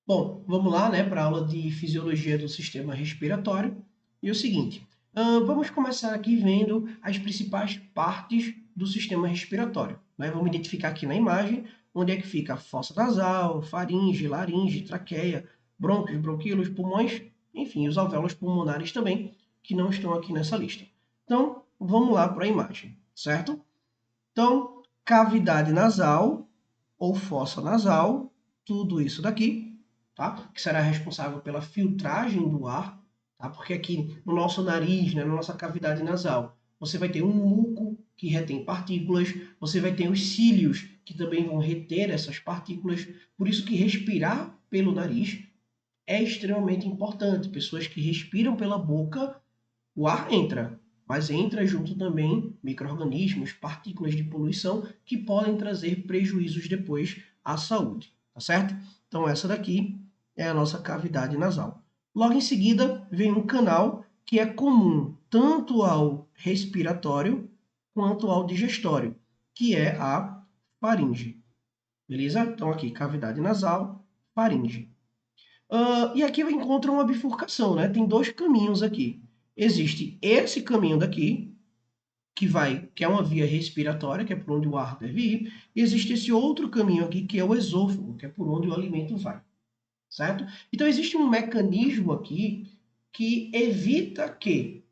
Bom, vamos lá, né, para a aula de fisiologia do sistema respiratório. E é o seguinte, vamos começar aqui vendo as principais partes do sistema respiratório, né? Vamos identificar aqui na imagem onde é que fica a fossa nasal, faringe, laringe, traqueia, brônquios, bronquíolos, pulmões, enfim, os alvéolos pulmonares também, que não estão aqui nessa lista. Então, vamos lá para a imagem, certo? Então, cavidade nasal ou fossa nasal, tudo isso daqui, tá? Que será responsável pela filtragem do ar, tá? Porque aqui no nosso nariz, né, na nossa cavidade nasal, você vai ter um muco que retém partículas, você vai ter os cílios que também vão reter essas partículas, por isso que respirar pelo nariz é extremamente importante. Pessoas que respiram pela boca, o ar entra, mas entra junto também micro-organismos, partículas de poluição que podem trazer prejuízos depois à saúde, tá certo? Então essa daqui é a nossa cavidade nasal. Logo em seguida vem um canal que é comum tanto ao respiratório quanto ao digestório, que é a faringe. Beleza? Então aqui cavidade nasal, faringe. E aqui eu encontro uma bifurcação, né? Tem dois caminhos aqui. Existe esse caminho daqui, que é uma via respiratória, que é por onde o ar deve ir, e existe esse outro caminho aqui, que é o esôfago, que é por onde o alimento vai, certo? Então existe um mecanismo aqui que evita que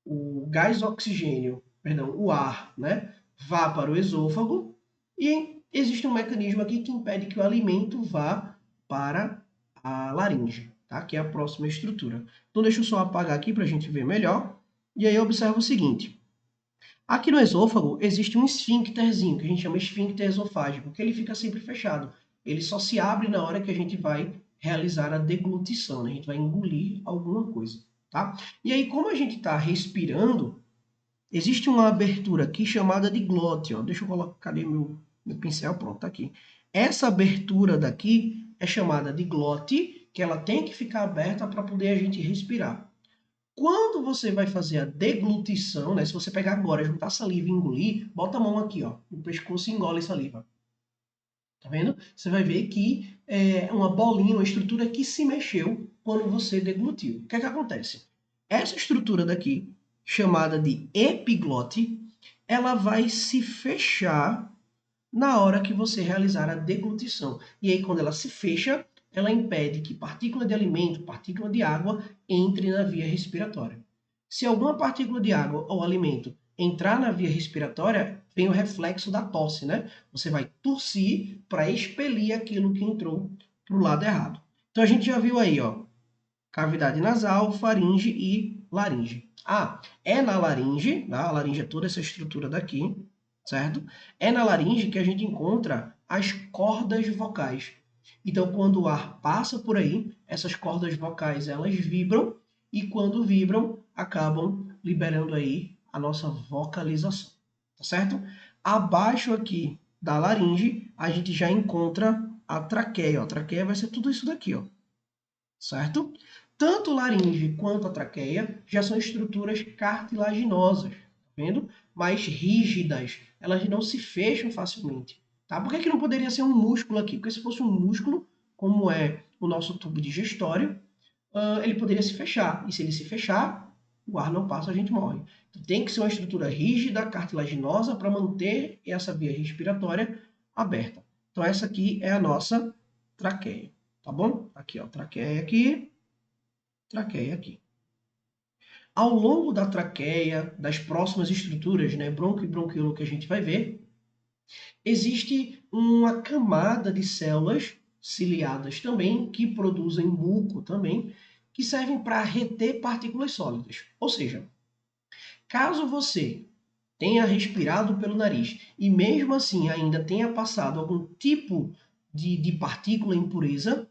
o gás oxigênio, perdão, o ar, né, vá para o esôfago, e existe um mecanismo aqui que impede que o alimento vá para a laringe, tá? Que é a próxima estrutura. Então deixa eu só apagar aqui para a gente ver melhor. E aí observa o seguinte, aqui no esôfago existe um esfíncterzinho, que a gente chama esfíncter esofágico, que ele fica sempre fechado. Ele só se abre na hora que a gente vai realizar a deglutição, né? A gente vai engolir alguma coisa, tá? E aí, como a gente está respirando, existe uma abertura aqui chamada de glote, ó. Deixa eu colocar, cadê meu pincel? Pronto, tá aqui. Essa abertura daqui é chamada de glote, que ela tem que ficar aberta para poder a gente respirar. Quando você vai fazer a deglutição, né? Se você pegar agora, juntar saliva e engolir, bota a mão aqui, ó, no pescoço e engole saliva. Tá vendo? Você vai ver que é uma bolinha, uma estrutura que se mexeu quando você deglutiu. O que é que acontece? Essa estrutura daqui, chamada de epiglote, ela vai se fechar na hora que você realizar a deglutição. E aí, quando ela se fecha, ela impede que partícula de alimento, partícula de água, entre na via respiratória. Se alguma partícula de água ou alimento entrar na via respiratória, vem o reflexo da tosse, né? Você vai tossir para expelir aquilo que entrou para o lado errado. Então a gente já viu aí, ó, cavidade nasal, faringe e laringe. É na laringe, tá? A laringe é toda essa estrutura daqui, certo? É na laringe que a gente encontra as cordas vocais. Então, quando o ar passa por aí, essas cordas vocais elas vibram e quando vibram, acabam liberando aí a nossa vocalização, tá certo? Abaixo aqui da laringe, a gente já encontra a traqueia. Ó. A traqueia vai ser tudo isso daqui, ó, certo? Tanto laringe quanto a traqueia já são estruturas cartilaginosas, tá vendo? Mais rígidas, elas não se fecham facilmente, tá? Por que que não poderia ser um músculo aqui? Porque se fosse um músculo, como é o nosso tubo digestório, ele poderia se fechar, e se ele se fechar, o ar não passa, a gente morre. Então, tem que ser uma estrutura rígida, cartilaginosa, para manter essa via respiratória aberta. Então, essa aqui é a nossa traqueia, tá bom? Aqui, ó, traqueia aqui, traqueia aqui. Ao longo da traqueia, das próximas estruturas, né, bronco e bronquíolo que a gente vai ver, existe uma camada de células ciliadas também, que produzem muco também, que servem para reter partículas sólidas. Ou seja, caso você tenha respirado pelo nariz e mesmo assim ainda tenha passado algum tipo de partícula impureza,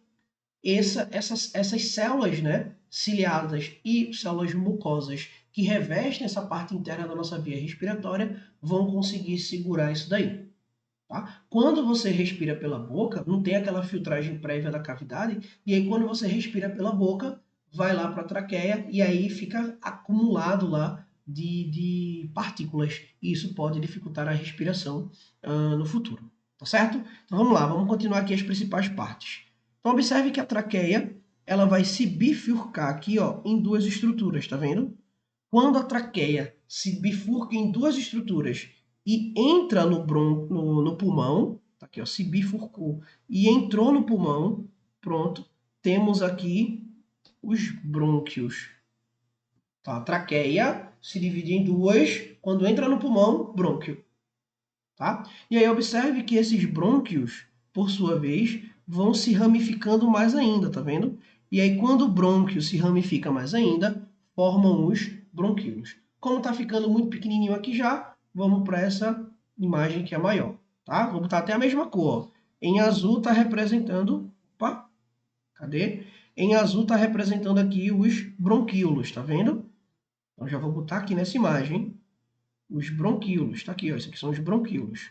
essas células, né, ciliadas e células mucosas que revestem essa parte interna da nossa via respiratória vão conseguir segurar isso daí. Tá? Quando você respira pela boca, não tem aquela filtragem prévia da cavidade, e aí quando você respira pela boca, vai lá para a traqueia e aí fica acumulado lá de partículas. E isso pode dificultar a respiração no futuro. Tá certo? Então vamos lá, vamos continuar aqui as principais partes. Então, observe que a traqueia ela vai se bifurcar aqui, ó, em duas estruturas, tá vendo? Quando a traqueia se bifurca em duas estruturas e entra no pulmão, tá aqui, ó, se bifurcou e entrou no pulmão, pronto, temos aqui os brônquios. Tá? A traqueia se divide em duas, quando entra no pulmão, brônquio. Tá? E aí observe que esses brônquios, por sua vez, vão se ramificando mais ainda, tá vendo? E aí quando o brônquio se ramifica mais ainda, formam os bronquíolos. Como está ficando muito pequenininho aqui já, vamos para essa imagem que é maior. Tá? Vou botar até a mesma cor. Em azul está representando... Opa, cadê? Em azul está representando aqui os bronquíolos, tá vendo? Então já vou botar aqui nessa imagem os bronquíolos. Tá aqui, ó, esses aqui são os bronquíolos.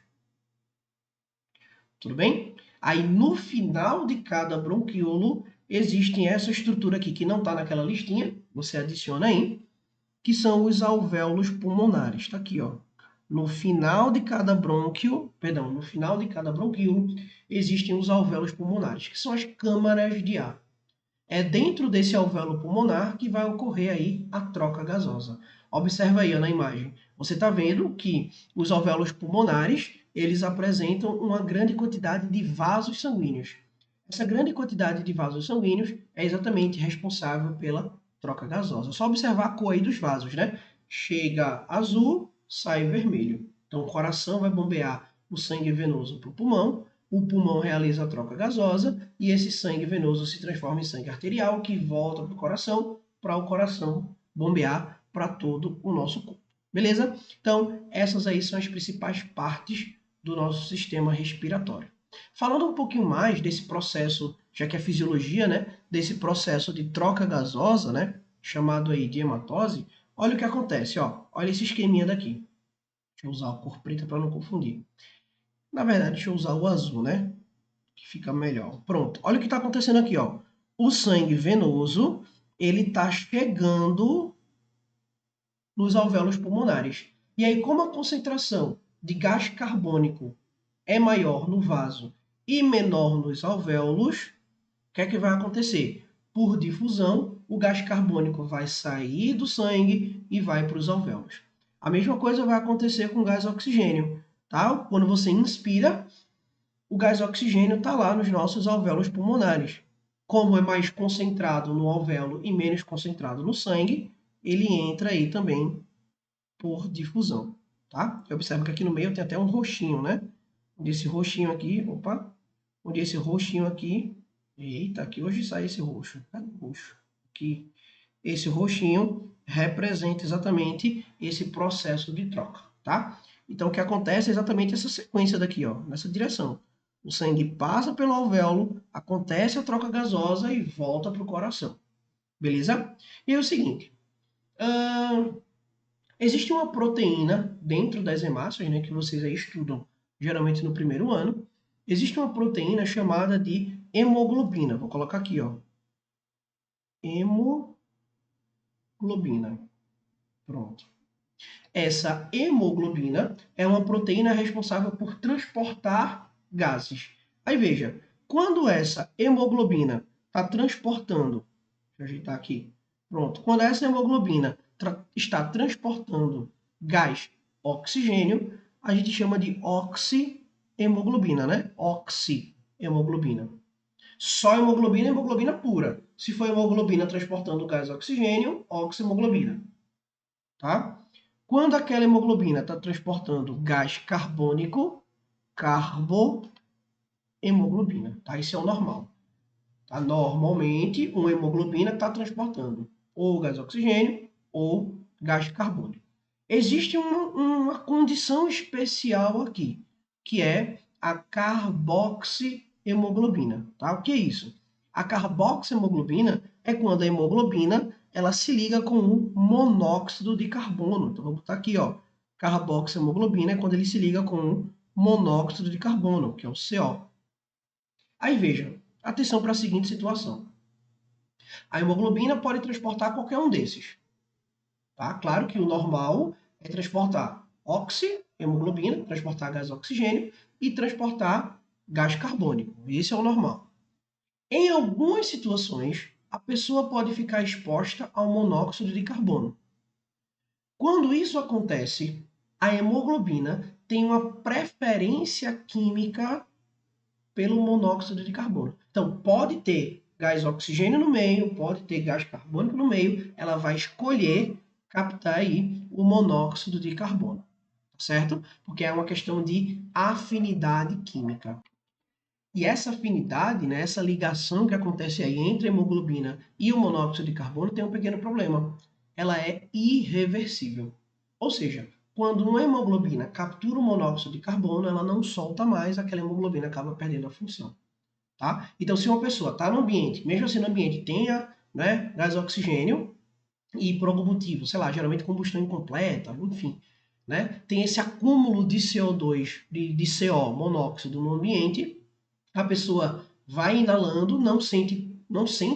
Tudo bem? Aí no final de cada bronquíolo existem essa estrutura aqui que não está naquela listinha, você adiciona aí, que são os alvéolos pulmonares. Está aqui, ó. No final de cada brônquio, perdão, no final de cada bronquíolo existem os alvéolos pulmonares, que são as câmaras de ar. É dentro desse alvéolo pulmonar que vai ocorrer aí a troca gasosa. Observa aí ó, na imagem. Você está vendo que os alvéolos pulmonares eles apresentam uma grande quantidade de vasos sanguíneos. Essa grande quantidade de vasos sanguíneos é exatamente responsável pela troca gasosa. É só observar a cor aí dos vasos, né? Chega azul, sai vermelho. Então o coração vai bombear o sangue venoso para o pulmão, o pulmão realiza a troca gasosa e esse sangue venoso se transforma em sangue arterial que volta para o coração bombear para todo o nosso corpo. Beleza? Então, essas aí são as principais partes do nosso sistema respiratório. Falando um pouquinho mais desse processo, já que é fisiologia, né, desse processo de troca gasosa, né, chamado aí de hematose, olha o que acontece, ó. Olha esse esqueminha daqui. Deixa eu usar a cor preta para não confundir. Na verdade, deixa eu usar o azul, né? Que fica melhor. Pronto. Olha o que está acontecendo aqui, ó. O sangue venoso, ele está chegando nos alvéolos pulmonares. E aí, como a concentração de gás carbônico é maior no vaso e menor nos alvéolos, o que é que vai acontecer? Por difusão, o gás carbônico vai sair do sangue e vai para os alvéolos. A mesma coisa vai acontecer com o gás oxigênio. Tá? Quando você inspira, o gás oxigênio está lá nos nossos alvéolos pulmonares. Como é mais concentrado no alvéolo e menos concentrado no sangue, ele entra aí também por difusão. Tá? Observa que aqui no meio tem até um roxinho, né? Onde esse roxinho aqui, opa, onde esse roxinho aqui, eita, aqui hoje sai esse roxo, cadê o roxo? Aqui, esse roxinho representa exatamente esse processo de troca, tá? Então, o que acontece é exatamente essa sequência daqui, ó, nessa direção. O sangue passa pelo alvéolo, acontece a troca gasosa e volta para o coração. Beleza? E é o seguinte, existe uma proteína dentro das hemácias, né, que vocês aí estudam geralmente no primeiro ano. Existe uma proteína chamada de hemoglobina. Vou colocar aqui, ó. Hemoglobina. Pronto. Essa hemoglobina é uma proteína responsável por transportar gases. Aí veja, quando essa hemoglobina está transportando, deixa eu ajeitar aqui, pronto, quando essa hemoglobina está transportando gás oxigênio, a gente chama de oxihemoglobina, né? Oxihemoglobina. Só hemoglobina é hemoglobina pura. Se for hemoglobina transportando gás oxigênio, oxihemoglobina. Tá? Quando aquela hemoglobina está transportando gás carbônico, carbohemoglobina. Tá? Isso é o normal. Tá? Normalmente, uma hemoglobina está transportando ou gás oxigênio ou gás carbônico. Existe uma condição especial aqui, que é a carboxihemoglobina. Tá? O que é isso? A carboxihemoglobina é quando a hemoglobina ela se liga com o monóxido de carbono. Então, vou botar aqui, ó. Carboxihemoglobina é quando ele se liga com o monóxido de carbono, que é o CO. Aí veja, atenção para a seguinte situação. A hemoglobina pode transportar qualquer um desses. Tá? Claro que o normal é transportar hemoglobina, transportar gás oxigênio e transportar gás carbônico. Esse é o normal. Em algumas situações, a pessoa pode ficar exposta ao monóxido de carbono. Quando isso acontece, a hemoglobina tem uma preferência química pelo monóxido de carbono. Então, pode ter gás oxigênio no meio, pode ter gás carbônico no meio, ela vai escolher captar aí o monóxido de carbono, certo? Porque é uma questão de afinidade química. E essa afinidade, né, essa ligação que acontece aí entre a hemoglobina e o monóxido de carbono tem um pequeno problema. Ela é irreversível. Ou seja, quando uma hemoglobina captura o monóxido de carbono, ela não solta mais, aquela hemoglobina acaba perdendo a função. Tá? Então, se uma pessoa está no ambiente, mesmo assim no ambiente tenha, né, gás oxigênio, e por algum motivo, sei lá, geralmente combustão incompleta, enfim, né, tem esse acúmulo de CO2, de CO, monóxido no ambiente, a pessoa vai inalando, não sente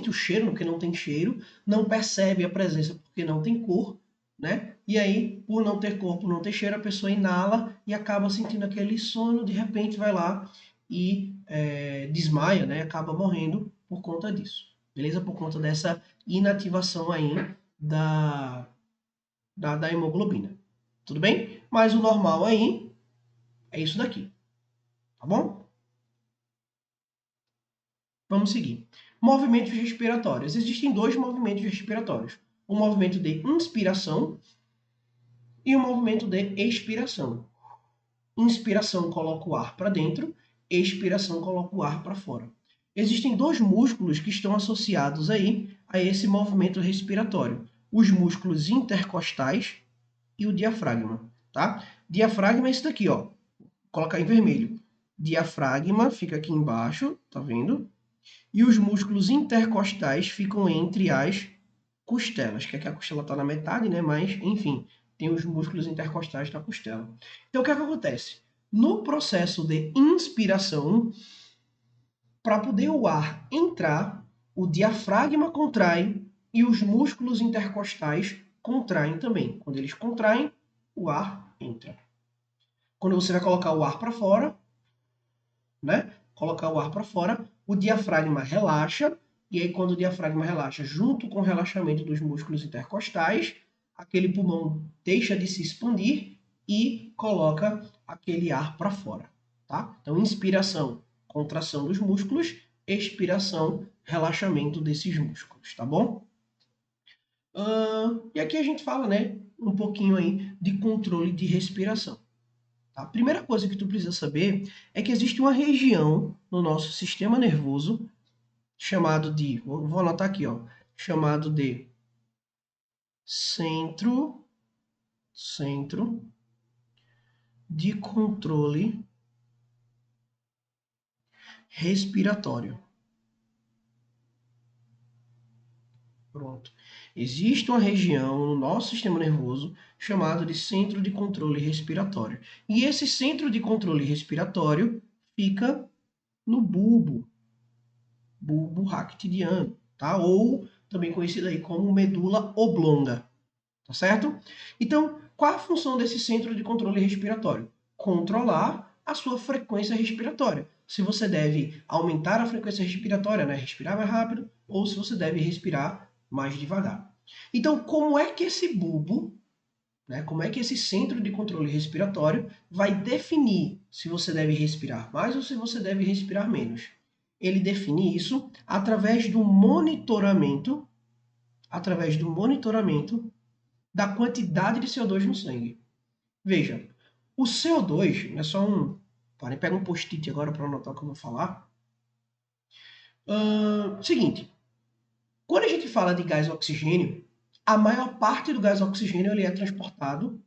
o cheiro, porque não tem cheiro, não percebe a presença porque não tem cor, né? E aí, por não ter cor, por não ter cheiro, a pessoa inala e acaba sentindo aquele sono, de repente vai lá e desmaia, né? Acaba morrendo por conta disso, beleza? Por conta dessa inativação aí da hemoglobina. Tudo bem? Mas o normal aí é isso daqui, tá bom? Vamos seguir. Movimentos respiratórios. Existem dois movimentos respiratórios: o movimento de inspiração e o movimento de expiração. Inspiração coloca o ar para dentro, expiração coloca o ar para fora. Existem dois músculos que estão associados aí a esse movimento respiratório: os músculos intercostais e o diafragma, tá? Diafragma é isso daqui, ó. Vou colocar em vermelho. Diafragma fica aqui embaixo, tá vendo? E os músculos intercostais ficam entre as costelas, que aqui a costela está na metade, né? Mas, enfim, tem os músculos intercostais da costela. Então, o que é que acontece? No processo de inspiração, para poder o ar entrar, o diafragma contrai e os músculos intercostais contraem também. Quando eles contraem, o ar entra. Quando você vai colocar o ar para fora, né? Colocar o ar para fora, o diafragma relaxa, e aí quando o diafragma relaxa, junto com o relaxamento dos músculos intercostais, aquele pulmão deixa de se expandir e coloca aquele ar para fora, tá? Então, inspiração, contração dos músculos, expiração, relaxamento desses músculos, tá bom? E aqui a gente fala, né, um pouquinho aí de controle de respiração. A primeira coisa que tu precisa saber é que existe uma região no nosso sistema nervoso chamado de, vou anotar aqui, ó, chamado de centro de controle respiratório. Pronto. Existe uma região no nosso sistema nervoso chamada de centro de controle respiratório. E esse centro de controle respiratório fica no bulbo ractidiano, tá? Ou também conhecido aí como medula oblonga, tá certo? Então, qual a função desse centro de controle respiratório? Controlar a sua frequência respiratória. Se você deve aumentar a frequência respiratória, né? Respirar mais rápido, ou se você deve respirar mais devagar. Então, como é que esse bulbo, né? Como é que esse centro de controle respiratório vai definir se você deve respirar mais ou se você deve respirar menos? Ele define isso através do monitoramento da quantidade de CO2 no sangue. Veja, o CO2 é só um. Pega um post-it agora para anotar o que eu vou falar. Seguinte, quando a gente fala de gás oxigênio, a maior parte do gás oxigênio ele é transportado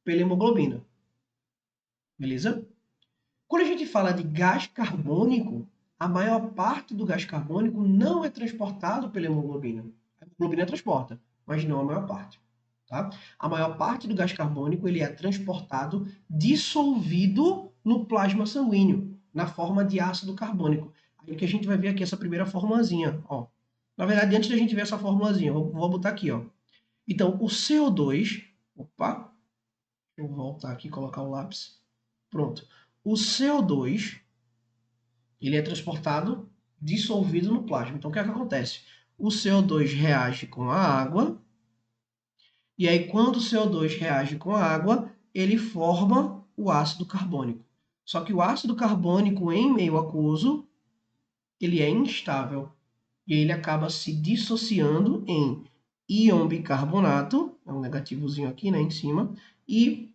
pela hemoglobina. Beleza? Quando a gente fala de gás carbônico, a maior parte do gás carbônico não é transportado pela hemoglobina. A hemoglobina transporta, mas não a maior parte. Tá? A maior parte do gás carbônico ele é transportado dissolvido no plasma sanguíneo, na forma de ácido carbônico. Aí que a gente vai ver aqui essa primeira formulazinha. Ó. Na verdade, antes da gente ver essa formulazinha, vou botar aqui. Ó. Então, o CO2... Opa! Deixa eu voltar aqui e colocar o lápis. Pronto. O CO2 ele é transportado dissolvido no plasma. Então, o que é que acontece? O CO2 reage com a água, e aí, quando o CO2 reage com a água, ele forma o ácido carbônico. Só que o ácido carbônico em meio aquoso, ele é instável. E ele acaba se dissociando em íon bicarbonato, é um negativozinho aqui, né, em cima, e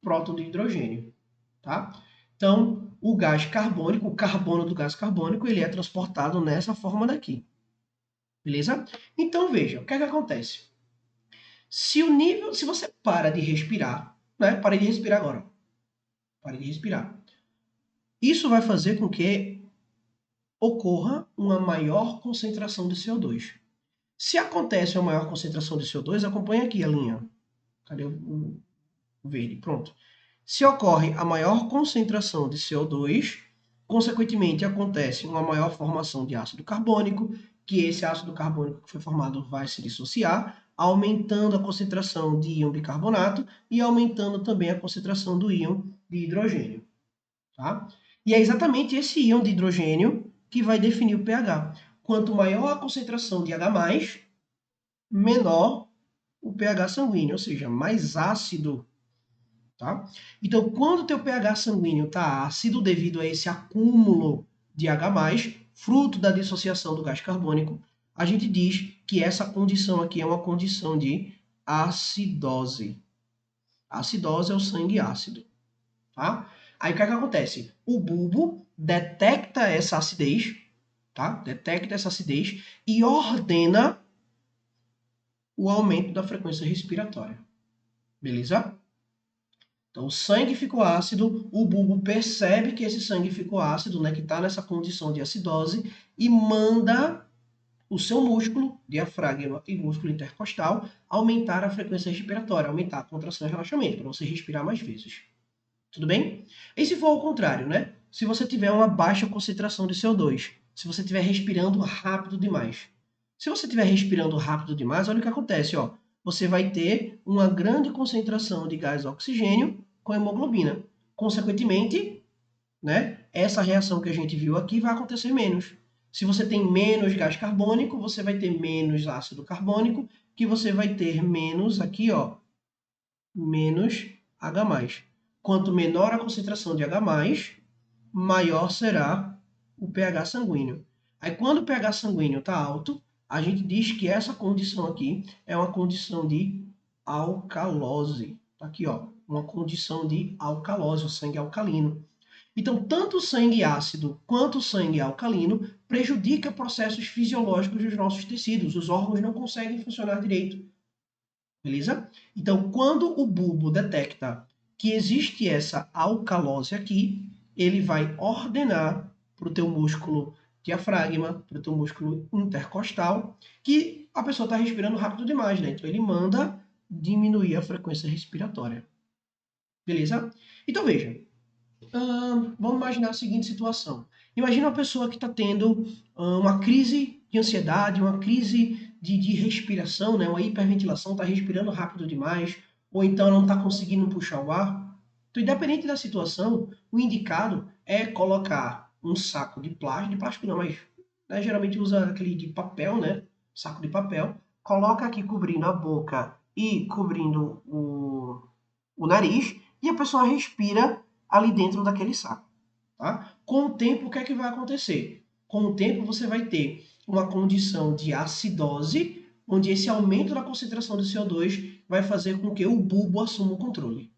próton de hidrogênio, tá? Então, o gás carbônico, o carbono do gás carbônico, ele é transportado nessa forma daqui. Beleza? Então, veja, o que é que acontece? Se você para de respirar, né? Para de respirar agora. Pare de respirar. Isso vai fazer com que ocorra uma maior concentração de CO2. Se acontece uma maior concentração de CO2, acompanha aqui a linha. Cadê o verde? Pronto. Se ocorre a maior concentração de CO2, consequentemente acontece uma maior formação de ácido carbônico, que esse ácido carbônico que foi formado vai se dissociar, aumentando a concentração de íon bicarbonato e aumentando também a concentração do íon de hidrogênio. Tá? E é exatamente esse íon de hidrogênio que vai definir o pH. Quanto maior a concentração de H+, menor o pH sanguíneo, ou seja, mais ácido. Tá? Então, quando o teu pH sanguíneo está ácido devido a esse acúmulo de H+, fruto da dissociação do gás carbônico, a gente diz que essa condição aqui é uma condição de acidose. A acidose é o sangue ácido. Tá? Aí o que é que acontece? O bulbo detecta essa acidez, tá? Detecta essa acidez e ordena o aumento da frequência respiratória. Beleza? Então, o sangue ficou ácido, o bulbo percebe que esse sangue ficou ácido, né, que está nessa condição de acidose, e manda o seu músculo, diafragma e músculo intercostal, aumentar a frequência respiratória, aumentar a contração e relaxamento, para você respirar mais vezes. Tudo bem? E se for ao contrário, né? Se você tiver uma baixa concentração de CO2, se você estiver respirando rápido demais. Se você estiver respirando rápido demais, olha o que acontece, ó. Você vai ter uma grande concentração de gás oxigênio com hemoglobina. Consequentemente, né, essa reação que a gente viu aqui vai acontecer menos. Se você tem menos gás carbônico, você vai ter menos ácido carbônico, que você vai ter menos aqui, ó, menos H+. Quanto menor a concentração de H+, maior será o pH sanguíneo. Aí, quando o pH sanguíneo está alto, a gente diz que essa condição aqui é uma condição de alcalose. Tá aqui, ó, uma condição de alcalose, o sangue alcalino. Então, tanto o sangue ácido quanto o sangue alcalino prejudica processos fisiológicos dos nossos tecidos. Os órgãos não conseguem funcionar direito. Beleza? Então, quando o bulbo detecta que existe essa alcalose aqui, ele vai ordenar para o teu músculo diafragma, para o teu músculo intercostal, que a pessoa está respirando rápido demais, né? Então, ele manda diminuir a frequência respiratória. Beleza? Então, veja. Vamos imaginar a seguinte situação. Imagina uma pessoa que está tendo uma crise de ansiedade, uma crise de respiração, né? Uma hiperventilação, está respirando rápido demais, ou então não está conseguindo puxar o ar. Então, independente da situação, o indicado é colocar um saco de plástico não, mas né, geralmente usa aquele de papel, né? Saco de papel. Coloca aqui cobrindo a boca e cobrindo o nariz, e a pessoa respira ali dentro daquele saco. Tá? Com o tempo, o que é que vai acontecer? Com o tempo, você vai ter uma condição de acidose, onde esse aumento da concentração de CO2 vai fazer com que o bulbo assuma o controle.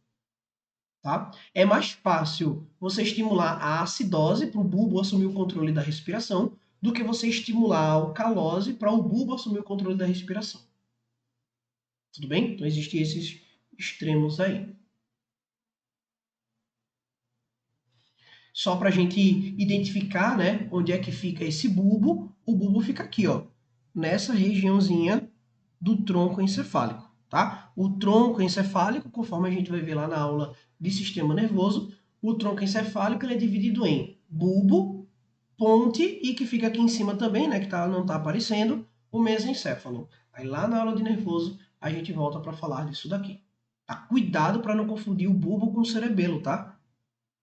Tá? É mais fácil você estimular a acidose para o bulbo assumir o controle da respiração do que você estimular a alcalose para o bulbo assumir o controle da respiração. Tudo bem? Então, existem esses extremos aí. Só para a gente identificar, né, onde é que fica esse bulbo. O bulbo fica aqui, ó, nessa regiãozinha do tronco encefálico, tá? O tronco encefálico, conforme a gente vai ver lá na aula de sistema nervoso, o tronco encefálico ele é dividido em bulbo, ponte e que fica aqui em cima também, né, que não está aparecendo, o mesencéfalo. Aí lá na aula de nervoso a gente volta para falar disso daqui. Tá? Cuidado para não confundir o bulbo com o cerebelo, tá?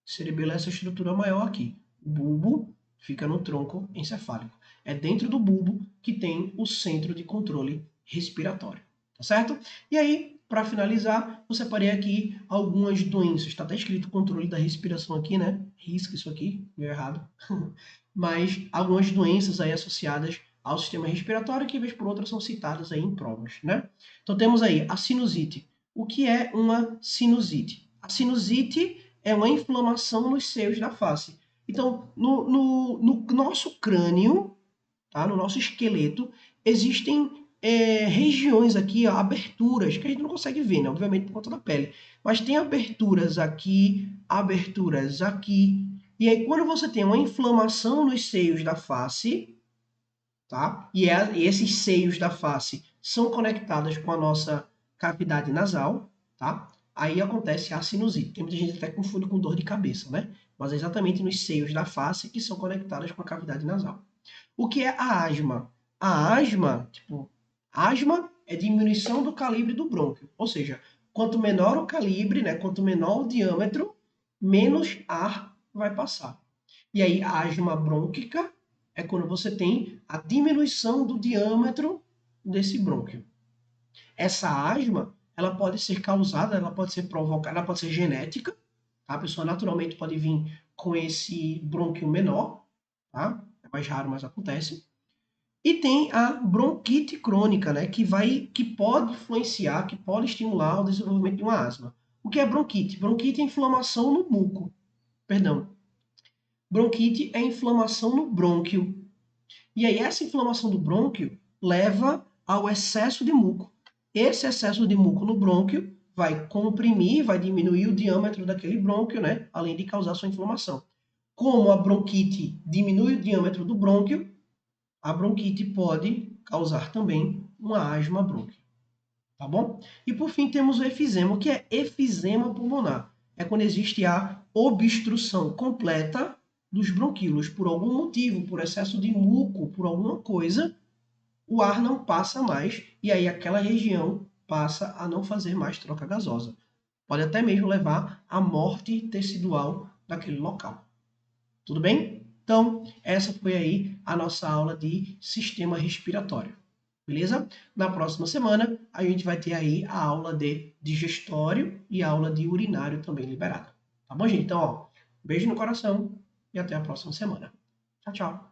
Cerebelo é essa estrutura maior aqui. O bulbo Fica no tronco encefálico. É dentro do bulbo que tem o centro de controle respiratório, tá certo? E aí, para finalizar, eu separei aqui algumas doenças. Está até escrito controle da respiração aqui, né? Risca isso aqui, meio errado. Mas algumas doenças aí associadas ao sistema respiratório que, vez por outra, são citadas aí em provas, né? Então temos aí a sinusite. O que é uma sinusite? A sinusite é uma inflamação nos seios da face. Então, no nosso crânio, tá? No nosso esqueleto, existem regiões aqui, ó, aberturas, que a gente não consegue ver, né? Obviamente por conta da pele. Mas tem aberturas aqui, aberturas aqui. E aí, quando você tem uma inflamação nos seios da face, tá? E esses seios da face são conectados com a nossa cavidade nasal, tá? Aí acontece a sinusite. Tem muita gente que até confunde com dor de cabeça, né? Mas é exatamente nos seios da face que são conectadas com a cavidade nasal. O que é a asma? A asma, asma é diminuição do calibre do brônquio. Ou seja, quanto menor o calibre, né, quanto menor o diâmetro, menos ar vai passar. E aí, a asma brônquica é quando você tem a diminuição do diâmetro desse brônquio. Essa asma, ela pode ser causada, ela pode ser provocada, ela pode ser genética, tá? A pessoa naturalmente pode vir com esse brônquio menor, tá? É mais raro, mas acontece. E tem a bronquite crônica, né, que pode influenciar, que pode estimular o desenvolvimento de uma asma. O que é bronquite? Bronquite é inflamação no muco. Perdão. Bronquite é inflamação no brônquio. E aí essa inflamação do brônquio leva ao excesso de muco. Esse excesso de muco no brônquio vai comprimir, vai diminuir o diâmetro daquele brônquio, né, além de causar sua inflamação. Como a bronquite diminui o diâmetro do brônquio, a bronquite pode causar também uma asma brônquia, tá bom? E por fim temos o efizema. O que é efizema pulmonar? É quando existe a obstrução completa dos bronquíolos por algum motivo, por excesso de muco, por alguma coisa, o ar não passa mais e aí aquela região passa a não fazer mais troca gasosa. Pode até mesmo levar à morte tecidual daquele local. Tudo bem? Então, essa foi aí a nossa aula de sistema respiratório. Beleza? Na próxima semana, a gente vai ter aí a aula de digestório e a aula de urinário também liberada. Tá bom, gente? Então, ó, beijo no coração e até a próxima semana. Tchau, tchau.